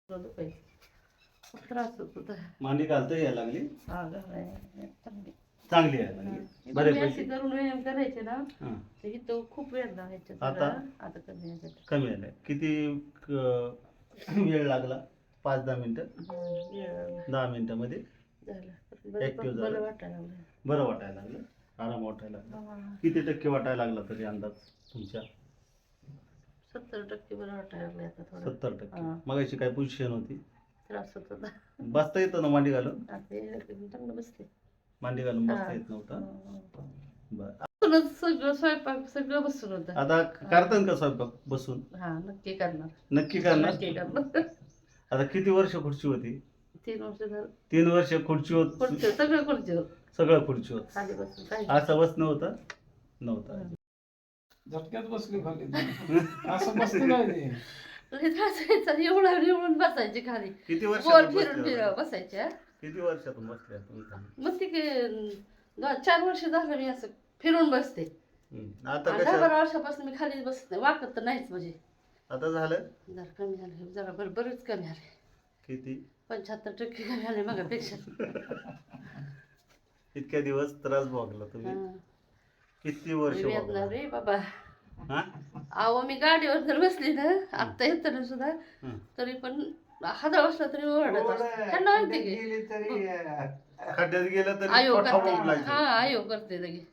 त्रास होत होता. मांडी घालता यायला लागली, हा घालायला चांगली. चांगली आहे लागली बऱ्यापैकी. करून व्यायाम करायचे ना, हां. तर इथं खूप वेळ लागायचा. आता? आता कमी आहे. कमी आलंय. किती वेळ लागला? 5-10 मिनिटं, वेळ 10 मिनिटामध्ये झालं. ऍक्टिव्ह बरं झालं, वाटायला लागलं. बरं वाटायला लागलं, आराम वाटायला लागला. हा. किती टक्के वाटायला लागला तरी अंदाज तुमच्या? 70% बरं वाटायला लागलं आता थोडं. 70%. हा. मगाशी काय पोझिशन होती? त्रास होत होता. बसता येतं ना मांडी घालून? आता हे चांगलं बसते. मांडी घालून बसता हा. येत नव्हतं. बरं. बसूनच सगळं स्वयंपाक सगळं बसून होतं. आता करतात का स्वयंपाक बसून? हा नक्की करणार. नक्की करणार. नक्की करणार. आता किती वर्ष खुर्ची होती? 3 वर्ष झालं. 3 वर्ष खुर्ची होत, खुर्ची सगळं खुर्चीवर सगळं खुर्ची होत. खाली बसून काही असं बसणं होतं नव्हतं. झटक्यात बसली खाली. असं बसली नाही. एवढं एवढून बसायची खाली. किती गोल वर्षातून फिरून बसल्या? बसायच्या. किती वर्षातून बसल्या तुम्ही खाली? मग ती 4 वर्ष झालं मी असं फिरून बसते. आता 10-12 कसं? वर्षापासून मी खाली बसत नाही, वाकत तर नाहीच म्हणजे. आता झालं जरा कमी झालं, जरा बरेच कमी आले. किती? 75% कमी आले मगापेक्षा. इतक्या दिवस त्रास भोगला तुम्ही, किती वर्ष वेदना भोगला? रे बाबा. हा? अहो मी गाडीवर जर बसली ना, आत्ता येताना सुद्धा, हं. तरी पण हादरा बसला तरी ओरडत असते. त्यांना माहिती की खड्ड्यात गेलं तरी आयो छोटा करते. उडलायचं. हा आयो करते लगे.